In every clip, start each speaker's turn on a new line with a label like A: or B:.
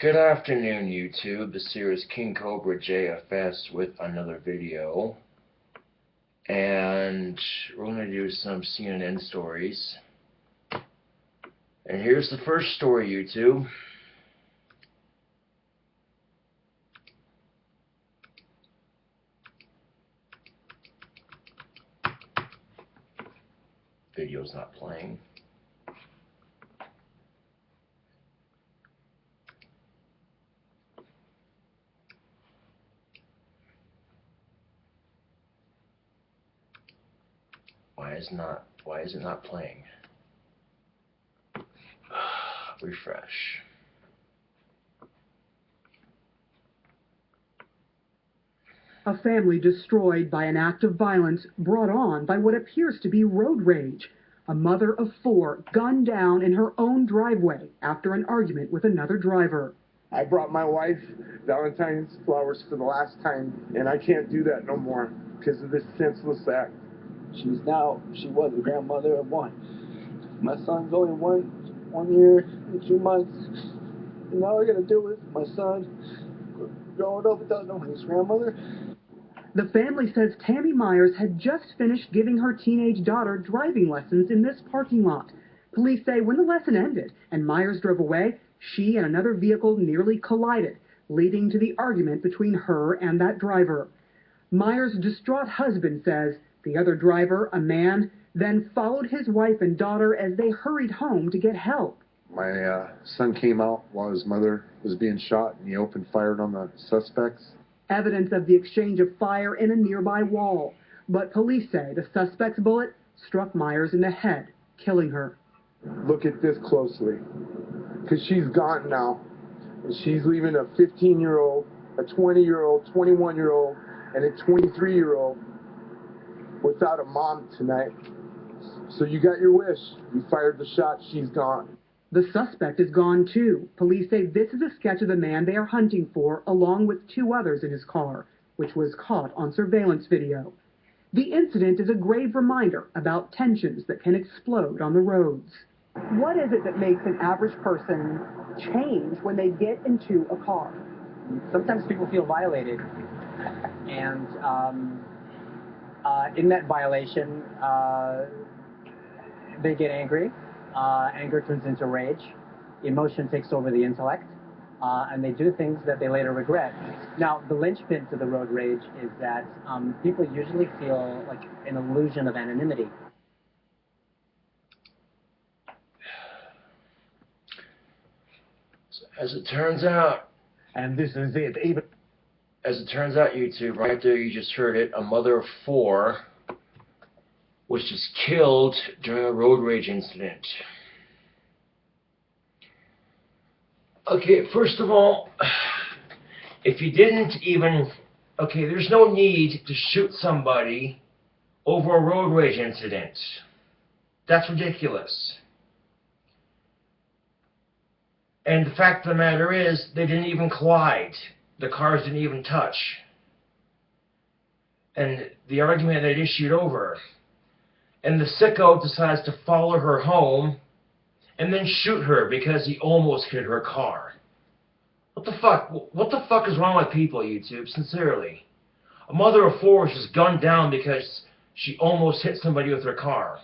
A: Good afternoon, YouTube. This here is KingCobraJFS with another video. And we're going to do some CNN stories. And here's the first story, YouTube. Video's not playing. Why is it not playing? Refresh.
B: A family destroyed by an act of violence brought on by what appears to be road rage. A mother of 4 gunned down in her own driveway after an argument with another driver.
C: I brought my wife Valentine's flowers for the last time, and I can't do that no more because of this senseless act.
D: She was a grandmother of 1. My son's only one year and 2 months, and all I gotta do is my son growing up without knowing his grandmother.
B: The family says Tammy Myers had just finished giving her teenage daughter driving lessons in this parking lot. Police say when the lesson ended and Myers drove away, she and another vehicle nearly collided, leading to the argument between her and that driver. Myers' distraught husband says the other driver, a man, then followed his wife and daughter as they hurried home to get help.
C: My son came out while his mother was being shot, and he opened fire on the suspects.
B: Evidence of the exchange of fire in a nearby wall. But police say the suspect's bullet struck Myers in the head, killing her.
C: Look at this closely, because she's gone now. And she's leaving a 15-year-old, a 20-year-old, 21-year-old, and a 23-year-old without a mom tonight. So you got your wish. You fired the shot. She's gone.
B: The suspect is gone too. Police say this is a sketch of the man they are hunting for, along with 2 others in his car, which was caught on surveillance video. The incident is a grave reminder about tensions that can explode on the roads. What is it that makes an average person change when they get into a car?
E: Sometimes people feel violated, and in that violation, they get angry. Anger turns into rage. Emotion takes over the intellect, and they do things that they later regret. Now, the linchpin to the road rage is that people usually feel like an illusion of anonymity.
A: As it turns out,
C: And this is it.
A: As it turns out, YouTube, right there, you just heard it, a mother of 4 was just killed during a road rage incident. Okay, first of all, if you didn't even, okay, there's no need to shoot somebody over a road rage incident. That's ridiculous. And the fact of the matter is, they didn't even collide. The cars didn't even touch. And the argument that issued over. And the sicko decides to follow her home and then shoot her because he almost hit her car. What the fuck? What the fuck is wrong with people, YouTube? Sincerely. A mother of 4 was just gunned down because she almost hit somebody with her car.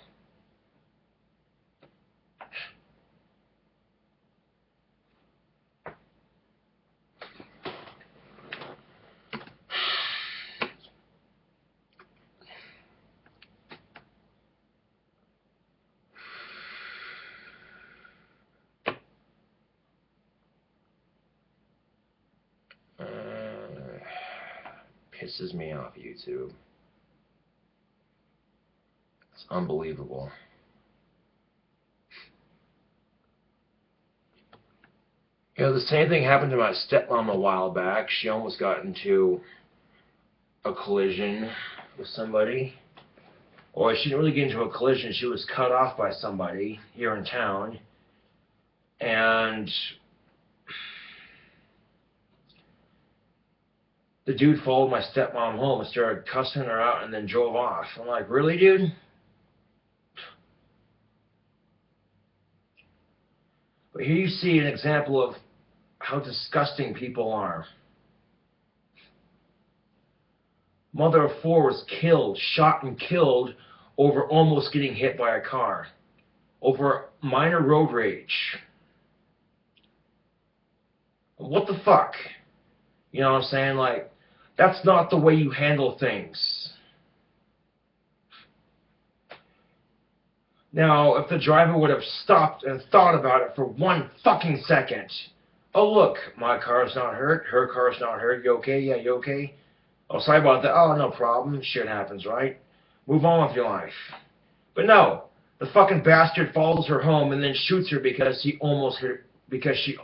A: Pisses me off, YouTube. It's unbelievable. You know, the same thing happened to my stepmom a while back. She almost got into a collision with somebody. Or she didn't really get into a collision. She was cut off by somebody here in town. And the dude followed my stepmom home and started cussing her out and then drove off. I'm like, really, dude? But here you see an example of how disgusting people are. Mother of 4 was killed, shot and killed over almost getting hit by a car. Over minor road rage. What the fuck? You know what I'm saying? Like, that's not the way you handle things. Now, if the driver would have stopped and thought about it for 1 fucking second. Oh, look, my car's not hurt. Her car's not hurt. You okay? Yeah, you okay? Oh, sorry about that. Oh, no problem. Shit happens, right? Move on with your life. But no, the fucking bastard follows her home and then shoots her because he almost hit her, because she...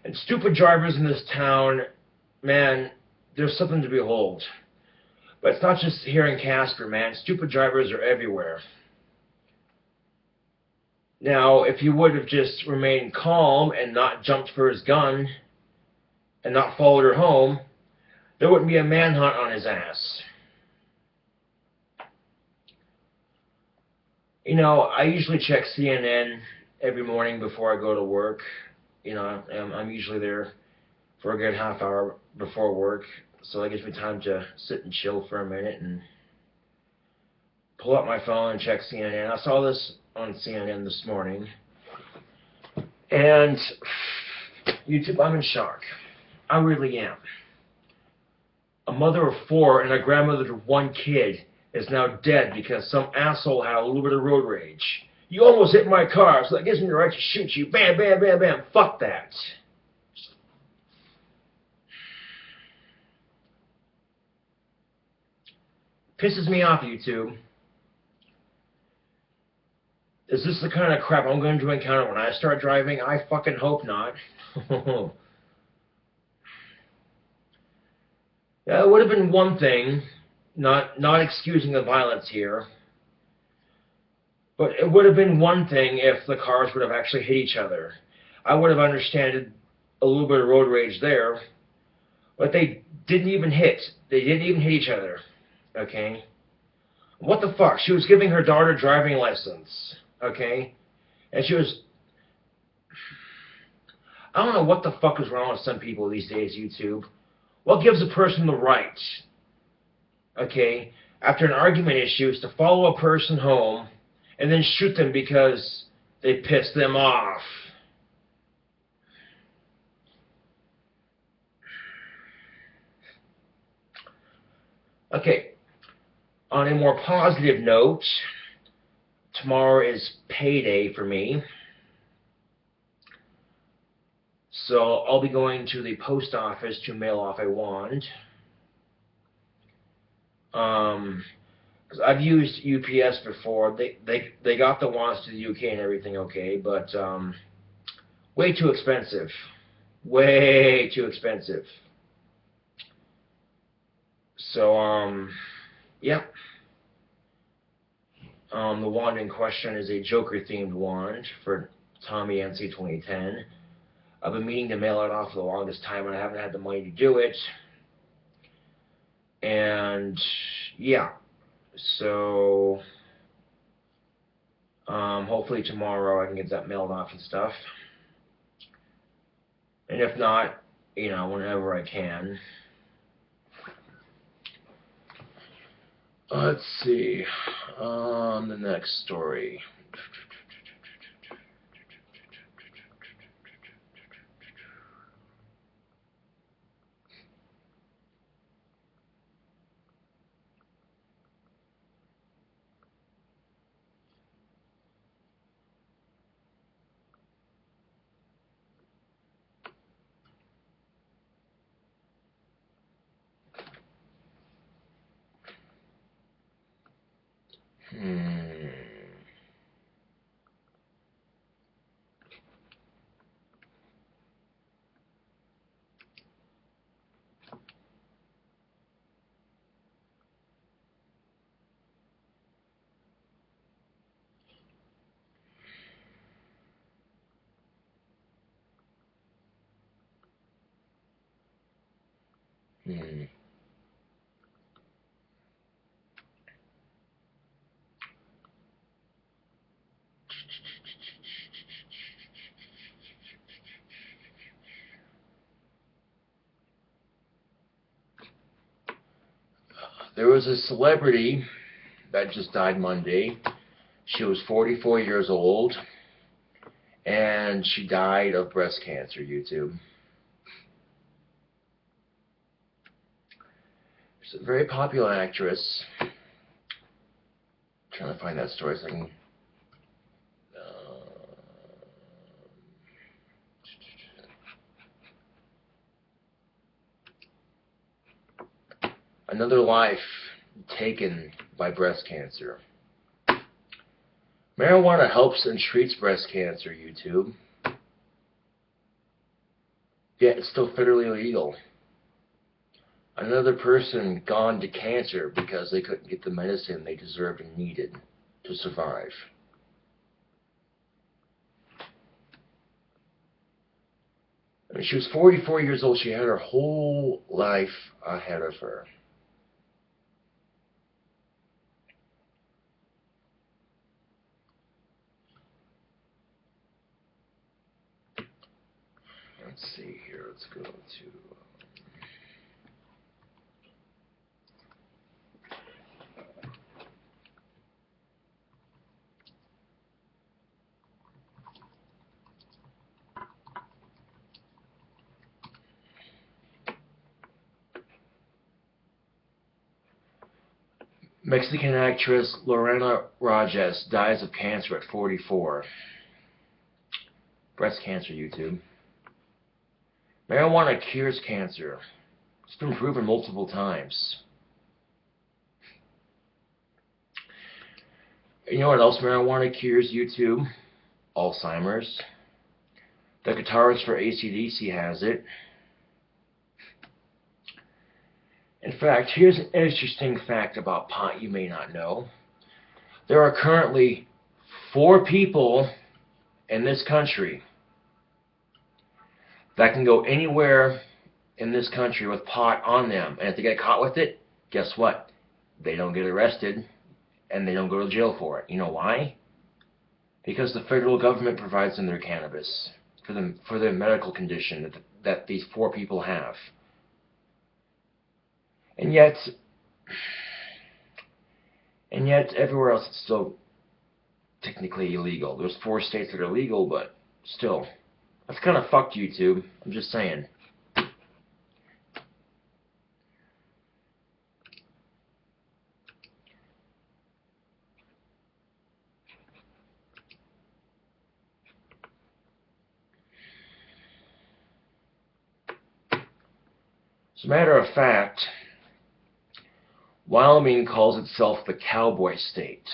A: And stupid drivers in this town, man, there's something to behold. But it's not just here in Casper, man. Stupid drivers are everywhere. Now, if he would have just remained calm and not jumped for his gun and not followed her home, there wouldn't be a manhunt on his ass. You know, I usually check CNN every morning before I go to work. You know, I'm usually there for a good half hour before work, so that gives me time to sit and chill for a minute and pull up my phone and check CNN. I saw this on CNN this morning, and YouTube, I'm in shock. I really am. A mother of 4 and a grandmother of 1 kid is now dead because some asshole had a little bit of road rage. You almost hit my car, so that gives me the right to shoot you. Bam, bam, bam, bam. Fuck that. Pisses me off, YouTube. Is this the kind of crap I'm going to encounter when I start driving? I fucking hope not. Yeah, it would have been one thing, not excusing the violence here, but it would have been one thing if the cars would have actually hit each other. I would have understood a little bit of road rage there, but they didn't even hit. They didn't even hit each other, okay? What the fuck? She was giving her daughter driving lessons, okay? And she was... I don't know what the fuck is wrong with some people these days, YouTube. What gives a person the right, okay, after an argument issues, to follow a person home and then shoot them because they pissed them off? Okay, on a more positive note, tomorrow is payday for me. So I'll be going to the post office to mail off a wand. Because I've used UPS before. They got the wands to the UK and everything okay, but way too expensive. Way too expensive. So, yeah. The wand in question is a Joker-themed wand for Tommy NC 2010. I've been meaning to mail it off for the longest time, and I haven't had the money to do it. And, yeah. So, hopefully tomorrow I can get that mailed off and stuff. And if not, you know, whenever I can. Let's see. The next story. There was a celebrity that just died Monday. She was 44 years old, and she died of breast cancer, YouTube. She's a very popular actress. I'm trying to find that story so I can... Another life taken by breast cancer. Marijuana helps and treats breast cancer, YouTube. Yet it's still federally illegal. Another person gone to cancer because they couldn't get the medicine they deserved and needed to survive. I mean, she was 44 years old. She had her whole life ahead of her. Let's see here. Let's go to... Mexican actress Lorena Rajes dies of cancer at 44. Breast cancer, YouTube. Marijuana cures cancer. It's been proven multiple times. You know what else marijuana cures, YouTube? Alzheimer's. The guitarist for AC/DC has it. In fact, here's an interesting fact about pot you may not know. There are currently 4 people in this country that can go anywhere in this country with pot on them. And if they get caught with it, guess what? They don't get arrested and they don't go to jail for it. You know why? Because the federal government provides them their cannabis for the medical condition that these 4 people have. And yet everywhere else it's still technically illegal. There's 4 states that are legal, but still. That's kind of fucked, YouTube. I'm just saying. As a matter of fact, Wyoming calls itself the Cowboy State.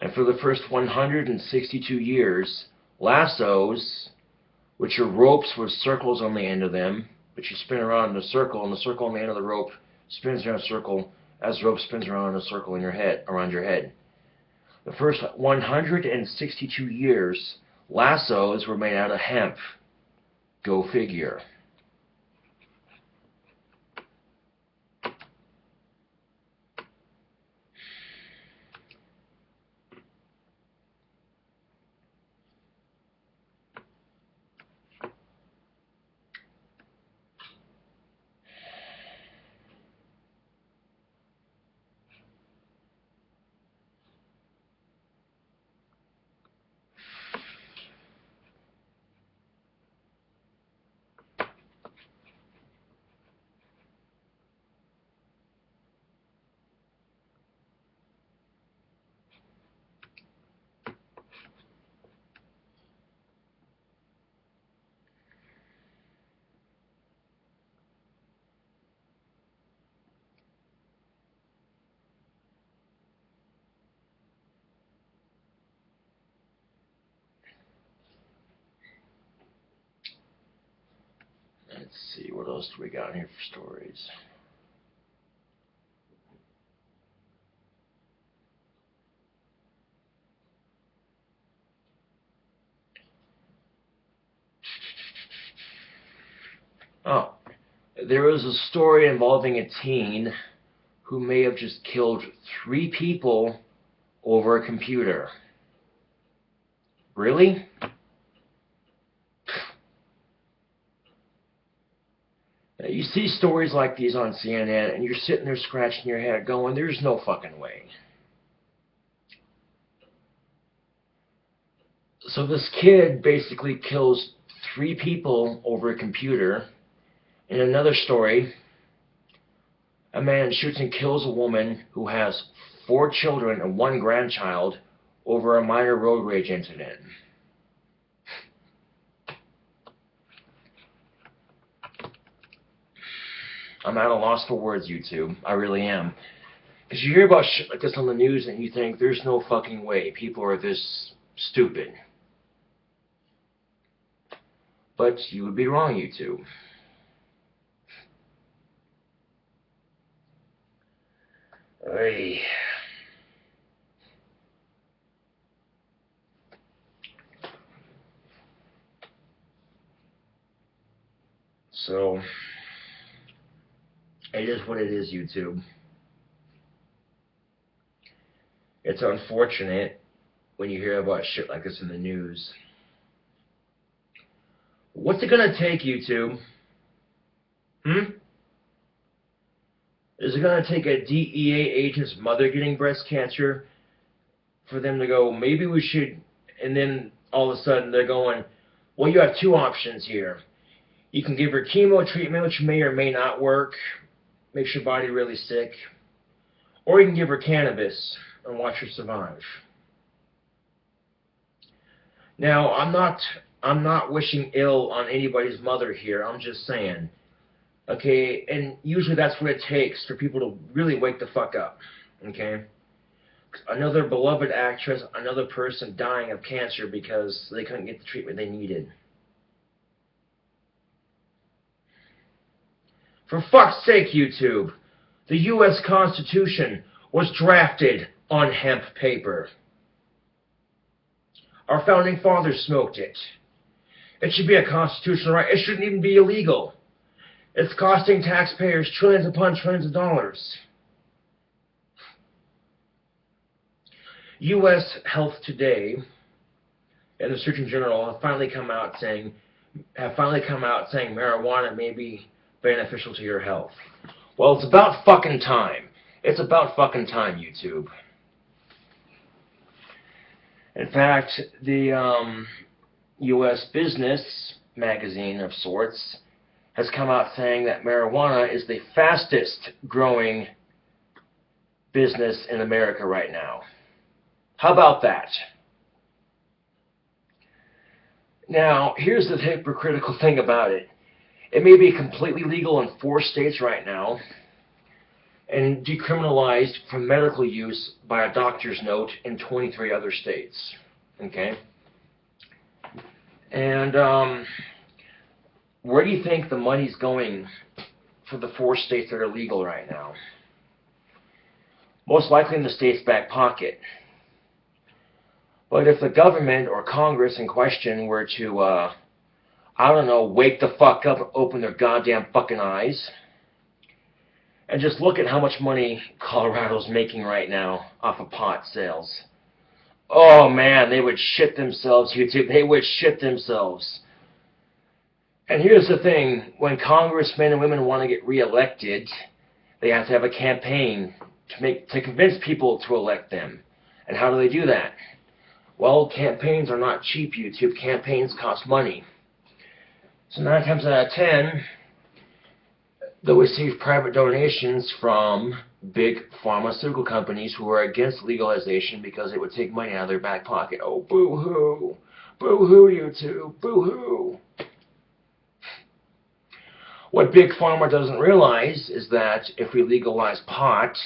A: And for the first 162 years, lassos, which are ropes with circles on the end of them, but you spin around in a circle, and the circle on the end of the rope spins around a circle as the rope spins around in a circle in your head, around your head. The first 162 years, lassos were made out of hemp. Go figure. Let's see, what else do we got here for stories? Oh, there was a story involving a teen who may have just killed 3 people over a computer. Really? You see stories like these on CNN, and you're sitting there scratching your head going, there's no fucking way. So this kid basically kills 3 people over a computer. In another story, a man shoots and kills a woman who has 4 children and 1 grandchild over a minor road rage incident. I'm at a loss for words, YouTube. I really am. Because you hear about shit like this on the news and you think, there's no fucking way people are this stupid. But you would be wrong, YouTube. Hey. So, it is what it is, YouTube. It's unfortunate when you hear about shit like this in the news. What's it gonna take, YouTube? Is it gonna take a DEA agent's mother getting breast cancer for them to go, maybe we should, and then all of a sudden they're going, well, you have 2 options here. You can give her chemo treatment, which may or may not work, makes your body really sick, or you can give her cannabis and watch her survive. Now, I'm not wishing ill on anybody's mother here. I'm just saying, okay, and usually that's what it takes for people to really wake the fuck up, okay? Another beloved actress, another person dying of cancer because they couldn't get the treatment they needed. For fuck's sake, YouTube, the U.S. Constitution was drafted on hemp paper. Our founding fathers smoked it. It should be a constitutional right. It shouldn't even be illegal. It's costing taxpayers trillions upon trillions of dollars. U.S. Health Today and the Surgeon General have finally come out saying marijuana may be beneficial to your health. Well, it's about fucking time. It's about fucking time, YouTube. In fact, the U.S. Business magazine of sorts has come out saying that marijuana is the fastest growing business in America right now. How about that? Now, here's the hypocritical thing about it. It may be completely legal in 4 states right now and decriminalized for medical use by a doctor's note in 23 other states. Okay? And where do you think the money's going for the 4 states that are legal right now? Most likely in the state's back pocket. But if the government or Congress in question were to, I don't know, wake the fuck up and open their goddamn fucking eyes and just look at how much money Colorado's making right now off of pot sales. Oh man, they would shit themselves, YouTube. They would shit themselves. And here's the thing, when congressmen and women want to get reelected, they have to have a campaign to convince people to elect them. And how do they do that? Well, campaigns are not cheap, YouTube. Campaigns cost money. So 9 times out of 10, they'll receive private donations from big pharmaceutical companies who are against legalization because it would take money out of their back pocket. Oh, boo-hoo. Boo-hoo, YouTube. Boo-hoo. What Big Pharma doesn't realize is that if we legalize pot,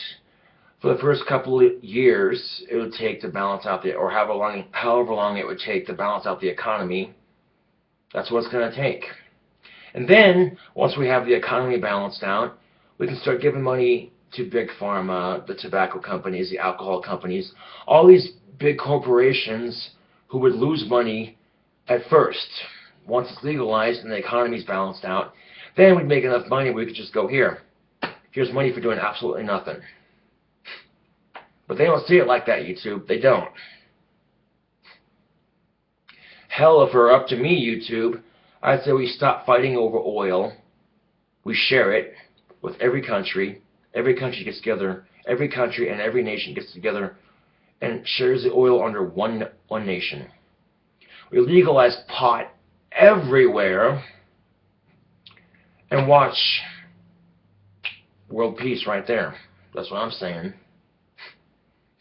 A: for the first couple of years, it would take to balance out or however long it would take to balance out the economy. That's what it's going to take. And then, once we have the economy balanced out, we can start giving money to Big Pharma, the tobacco companies, the alcohol companies, all these big corporations who would lose money at first. Once it's legalized and the economy's balanced out, then we'd make enough money we could just go, here's money for doing absolutely nothing. But they don't see it like that, YouTube. They don't. Hell, if it were up to me, YouTube, I'd say we stop fighting over oil. We share it with every country. Every country gets together. Every country and every nation gets together and shares the oil under one nation. We legalize pot everywhere and watch world peace right there. That's what I'm saying.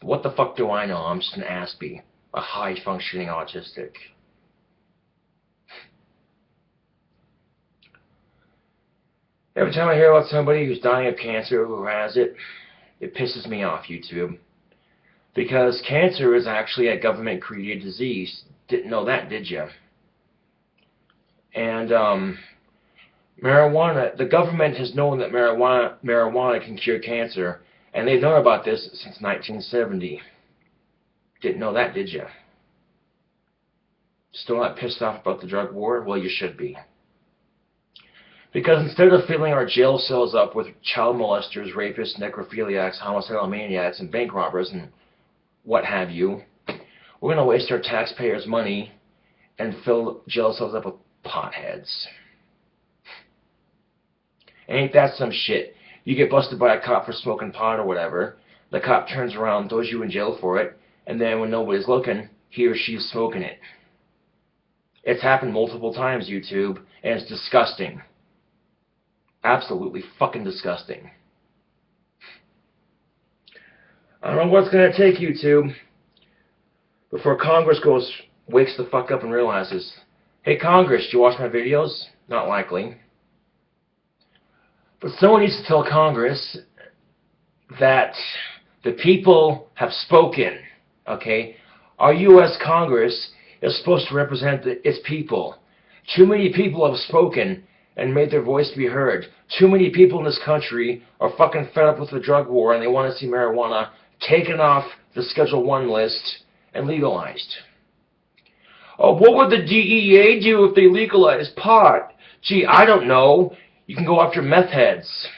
A: What the fuck do I know? I'm just an Aspie, a high-functioning autistic. Every time I hear about somebody who's dying of cancer or who has it, it pisses me off, YouTube. Because cancer is actually a government-created disease. Didn't know that, did you? And marijuana, the government has known that marijuana can cure cancer, and they've known about this since 1970. Didn't know that, did you? Still not pissed off about the drug war? Well, you should be. Because instead of filling our jail cells up with child molesters, rapists, necrophiliacs, homicidal maniacs, and bank robbers, and what have you, we're going to waste our taxpayers' money and fill jail cells up with potheads. Ain't that some shit? You get busted by a cop for smoking pot or whatever, the cop turns around, throws you in jail for it, and then when nobody's looking, he or she's smoking it. It's happened multiple times, YouTube, and it's disgusting. Absolutely fucking disgusting. I don't know what's going to take, YouTube, before Congress wakes the fuck up and realizes, hey Congress, do you watch my videos? Not likely. But someone needs to tell Congress that the people have spoken, okay? Our U.S. Congress is supposed to represent its people. Too many people have spoken and made their voice be heard. Too many people in this country are fucking fed up with the drug war and they want to see marijuana taken off the Schedule I list and legalized. Oh, what would the DEA do if they legalized pot? Gee, I don't know. You can go after meth heads.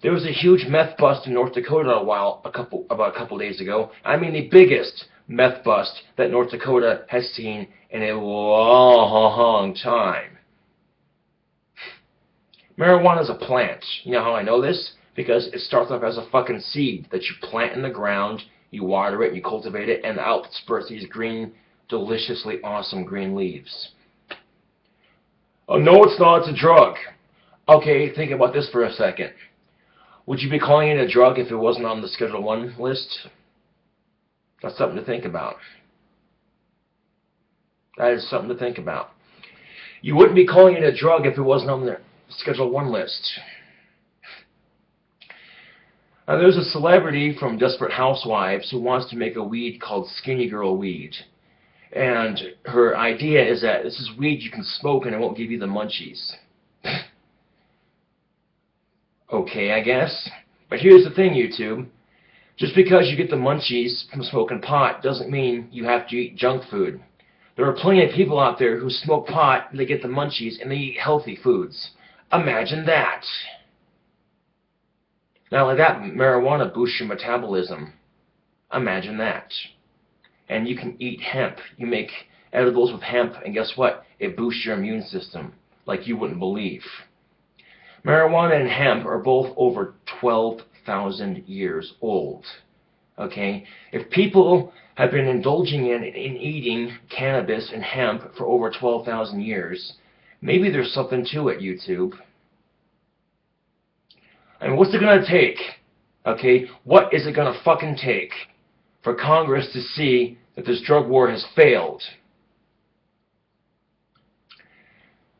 A: There was a huge meth bust in North Dakota about a couple days ago. I mean the biggest meth bust that North Dakota has seen in a long time. Marijuana is a plant. You know how I know this? Because it starts off as a fucking seed that you plant in the ground, you water it, you cultivate it, and out spurts these green, deliciously awesome green leaves. Oh, no, it's not. It's a drug. Okay, think about this for a second. Would you be calling it a drug if it wasn't on the Schedule I list? That's something to think about. That is something to think about. You wouldn't be calling it a drug if it wasn't on the Schedule I list. Now, there's a celebrity from Desperate Housewives who wants to make a weed called Skinny Girl Weed. And her idea is that this is weed you can smoke and it won't give you the munchies. Okay, I guess. But here's the thing, YouTube. Just because you get the munchies from smoking pot doesn't mean you have to eat junk food. There are plenty of people out there who smoke pot, and they get the munchies, and they eat healthy foods. Imagine that. Not only that, marijuana boosts your metabolism. Imagine that. And you can eat hemp. You make edibles with hemp, and guess what? It boosts your immune system like you wouldn't believe. Marijuana and hemp are both over 12,000 years old. Okay? If people have been indulging in eating cannabis and hemp for over 12,000 years, maybe there's something to it, YouTube. I mean, what's it going to take? Okay? What is it going to fucking take for Congress to see that this drug war has failed?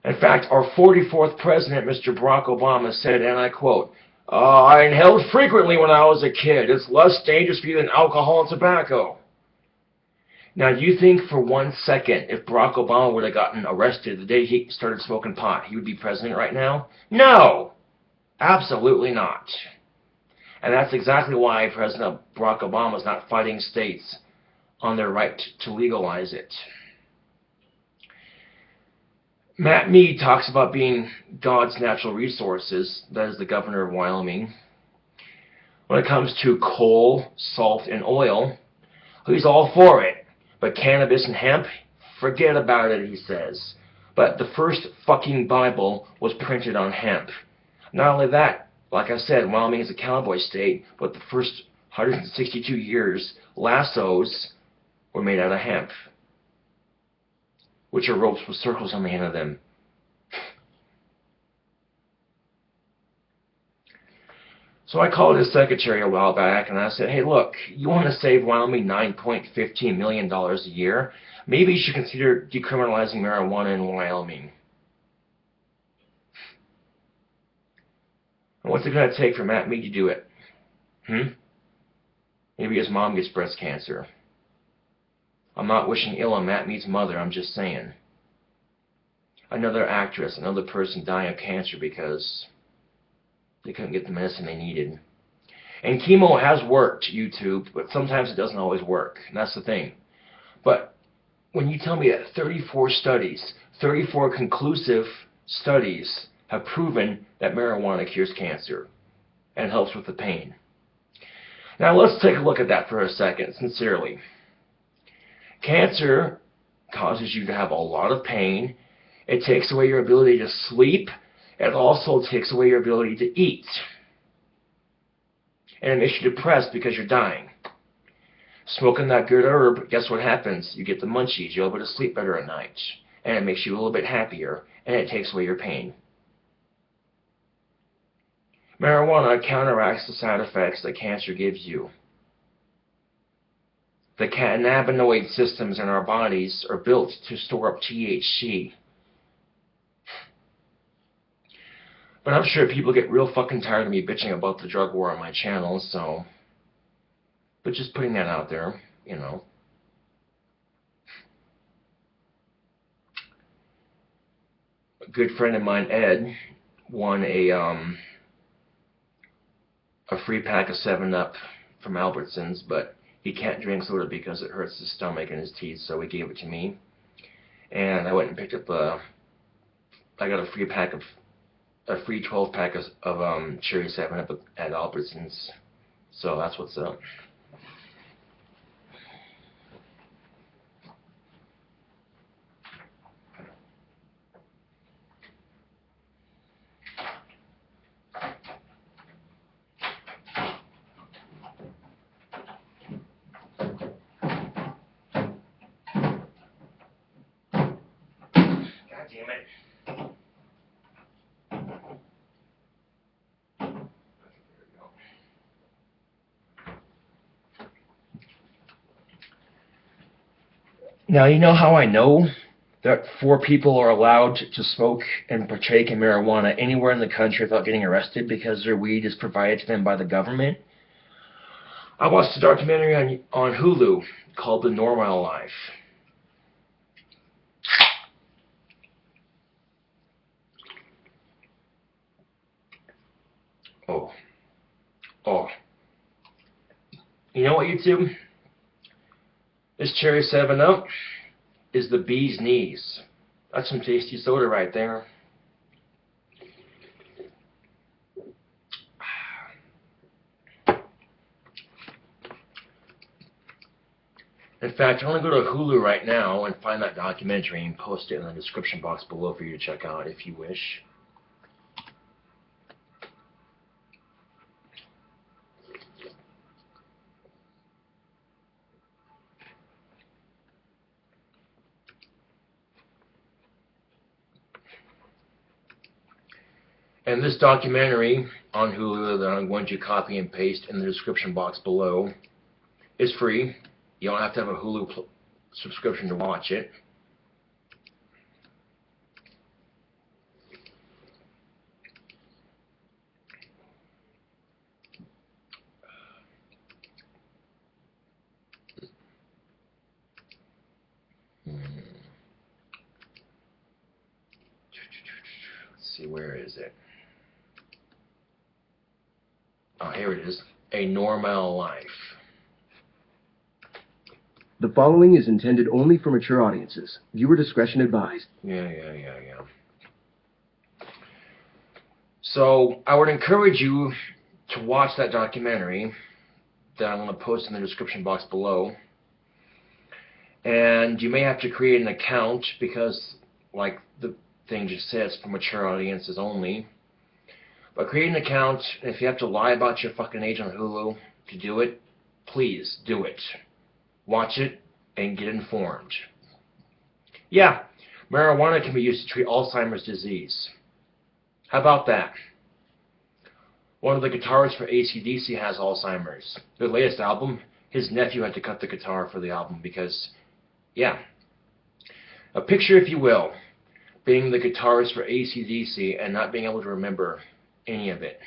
A: In fact, our 44th president, Mr. Barack Obama, said, and I quote, I inhaled frequently when I was a kid. It's less dangerous for you than alcohol and tobacco. Now, you think for 1 second if Barack Obama would have gotten arrested the day he started smoking pot, he would be president right now? No! Absolutely not. And that's exactly why President Barack Obama is not fighting states on their right to legalize it. Matt Mead talks about being God's natural resources. That is the governor of Wyoming. When it comes to coal, salt, and oil, he's all for it. But cannabis and hemp, forget about it, he says. But the first fucking Bible was printed on hemp. Not only that, like I said, Wyoming is a cowboy state, but the first 162 years, lassos were made out of hemp, which are ropes with circles on the end of them. So I called his secretary a while back and I said, hey, look, you want to save Wyoming $9.15 million a year? Maybe you should consider decriminalizing marijuana in Wyoming. And what's it going to take for Matt Mead to do it? Maybe his mom gets breast cancer. I'm not wishing ill on Matt Mead's mother, I'm just saying. Another actress, another person dying of cancer because they couldn't get the medicine they needed. And chemo has worked, YouTube, but sometimes it doesn't always work. And that's the thing. But when you tell me that 34 studies, 34 conclusive studies have proven that marijuana cures cancer and helps with the pain. Now let's take a look at that for a second, sincerely. Cancer causes you to have a lot of pain. It takes away your ability to sleep. It also takes away your ability to eat. And it makes you depressed because you're dying. Smoking that good herb, guess what happens? You get the munchies. You're able to sleep better at night. And it makes you a little bit happier. And it takes away your pain. Marijuana counteracts the side effects that cancer gives you. The cannabinoid systems in our bodies are built to store up THC. But I'm sure people get real fucking tired of me bitching about the drug war on my channel, so... But just putting that out there, you know. A good friend of mine, Ed, won a free pack of 7-Up from Albertsons, but he can't drink soda because it hurts his stomach and his teeth, so he gave it to me. And I went and picked up I got a free 12-pack of Cherry 7-Up at Albertsons. So that's what's up. God damn it. Now, you know how I know that 4 people are allowed to smoke and partake in marijuana anywhere in the country without getting arrested because their weed is provided to them by the government? I watched a documentary on Hulu called The Normal Life. Oh. You know what, YouTube? This Cherry 7-Up is the bee's knees. That's some tasty soda right there. In fact, I'm going to go to Hulu right now and find that documentary and post it in the description box below for you to check out if you wish. And this documentary on Hulu that I'm going to copy and paste in the description box below is free. You don't have to have a Hulu subscription to watch it. Let's see, where is it? Oh, here it is. A Normal Life.
F: The following is intended only for mature audiences. Viewer discretion advised.
A: Yeah. So, I would encourage you to watch that documentary that I'm going to post in the description box below. And you may have to create an account because, like the thing just says, for mature audiences only. But create an account, and if you have to lie about your fucking age on Hulu to do it, please do it. Watch it and get informed. Yeah, marijuana can be used to treat Alzheimer's disease. How about that? One of the guitarists for AC/DC has Alzheimer's. Their latest album, his nephew had to cut the guitar for the album because, yeah. A picture, if you will, being the guitarist for AC/DC and not being able to remember any of it.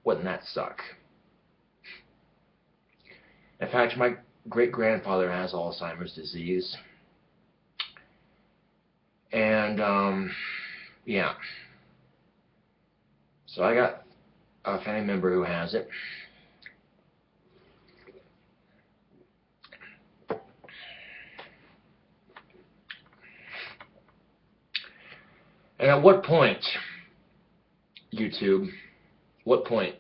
A: Wouldn't that suck? In fact, my great-grandfather has Alzheimer's disease. And, yeah. So I got a family member who has it. And at what point, YouTube, what point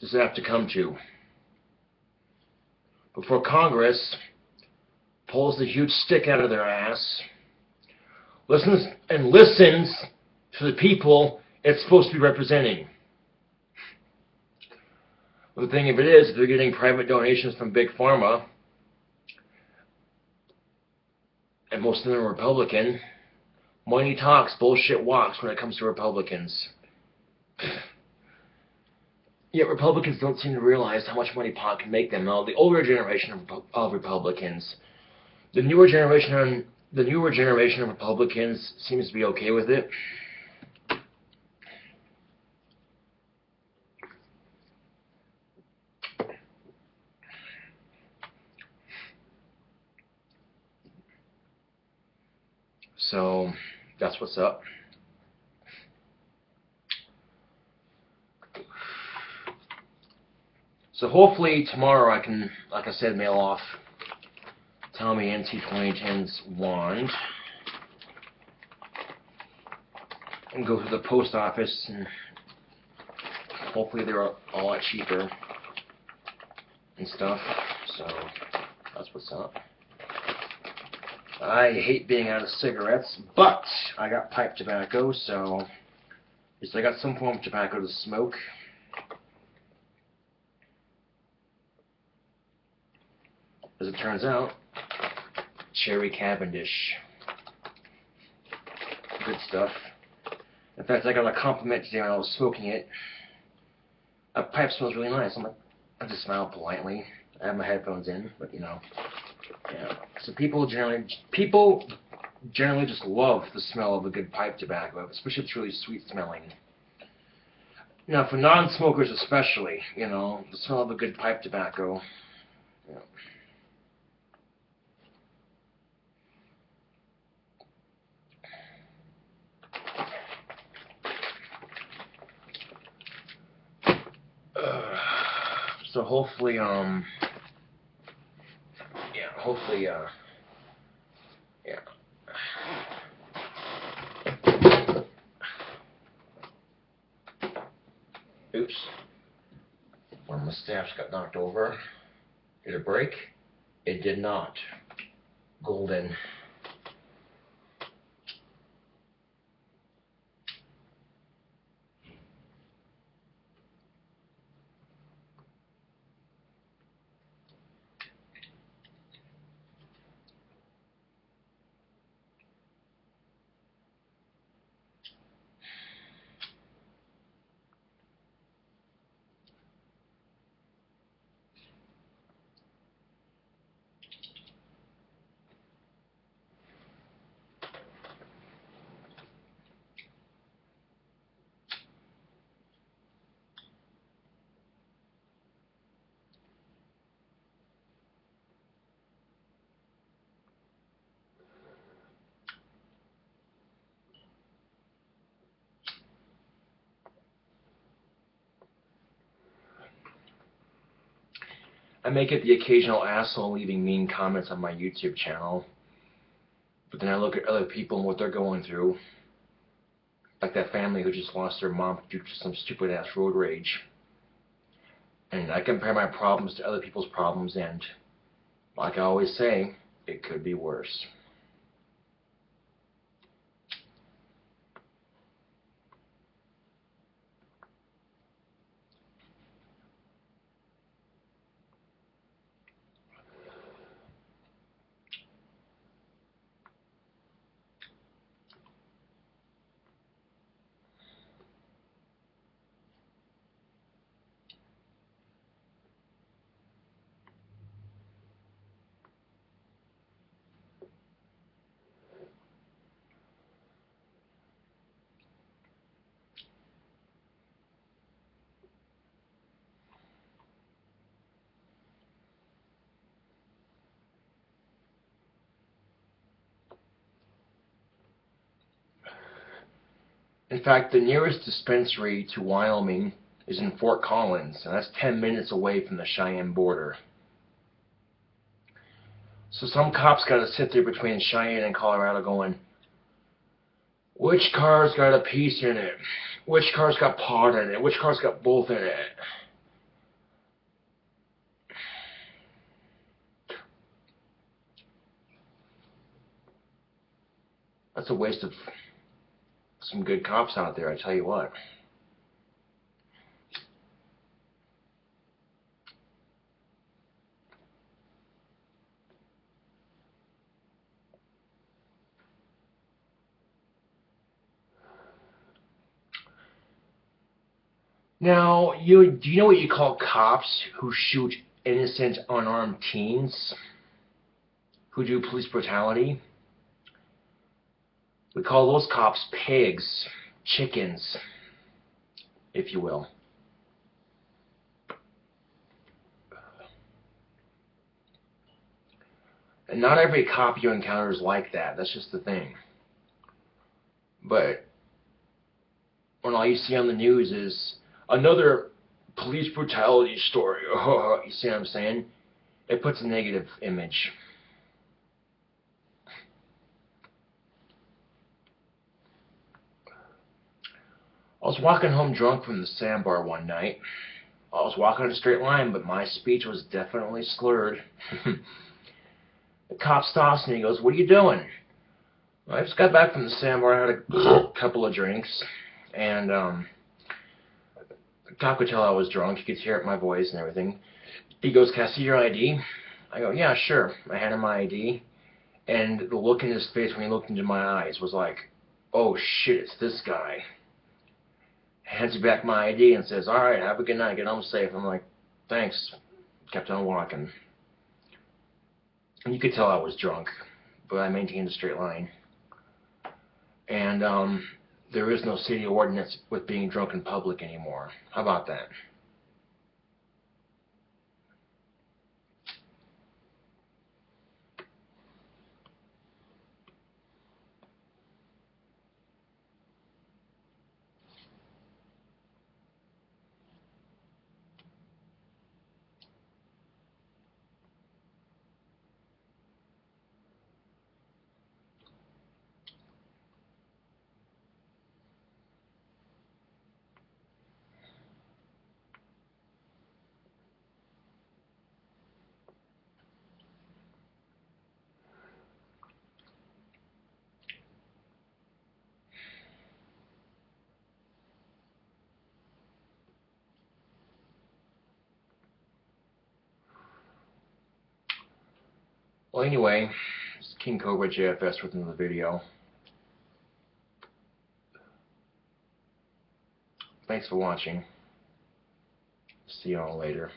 A: does it have to come to before Congress pulls the huge stick out of their ass, listens to the people it's supposed to be representing? Well, the thing of it is, if they're getting private donations from Big Pharma, and most of them are Republican, money talks, bullshit walks when it comes to Republicans. Yet Republicans don't seem to realize how much money pot can make them. Now, the older generation of Republicans, the newer generation of Republicans seems to be okay with it. So that's what's up. So hopefully tomorrow I can, like I said, mail off Tommy NT 2010's wand and go to the post office, and hopefully they're a lot cheaper and stuff. So that's what's up. I hate being out of cigarettes, but I got pipe tobacco, so at least I got some form of tobacco to smoke. As it turns out, cherry Cavendish. Good stuff. In fact, I got a compliment today when I was smoking it. A pipe smells really nice. I'm like, I just smile politely. I have my headphones in, but you know. Yeah. So people generally just love the smell of a good pipe tobacco, especially if it's really sweet smelling. Now, for non-smokers especially, you know, the smell of a good pipe tobacco. Yeah. So hopefully, yeah. Oops. One of my staffs got knocked over. Did it break? It did not. Golden. I may get the occasional asshole leaving mean comments on my YouTube channel, but then I look at other people and what they're going through, like that family who just lost their mom due to some stupid-ass road rage, and I compare my problems to other people's problems, and like I always say, it could be worse. In fact, the nearest dispensary to Wyoming is in Fort Collins, and that's 10 minutes away from the Cheyenne border. So some cops got to sit there between Cheyenne and Colorado going, which car's got a piece in it? Which car's got pot in it? Which car's got both in it? That's a waste of some good cops out there, I tell you what. Now, do you know what you call cops who shoot innocent, unarmed teens who do police brutality? We call those cops pigs, chickens, if you will. And not every cop you encounter is like that. That's just the thing. But when all you see on the news is another police brutality story, you see what I'm saying? It puts a negative image. I was walking home drunk from the sandbar one night. I was walking in a straight line, but my speech was definitely slurred. The cop stops me and he goes, "What are you doing?" I just got back from the sandbar. I had a couple of drinks, and the cop could tell I was drunk. He could hear it in my voice and everything. He goes, "Can I see your ID?" I go, "Yeah, sure." I hand him my ID, and the look in his face when he looked into my eyes was like, "Oh shit, it's this guy." Hands me back my ID and says, "All right, have a good night, get home safe." I'm like, "Thanks." Kept on walking. And you could tell I was drunk, but I maintained a straight line. And there is no city ordinance with being drunk in public anymore. How about that? Well, anyway, it's KingCobraJFS with another video. Thanks for watching. See you all later.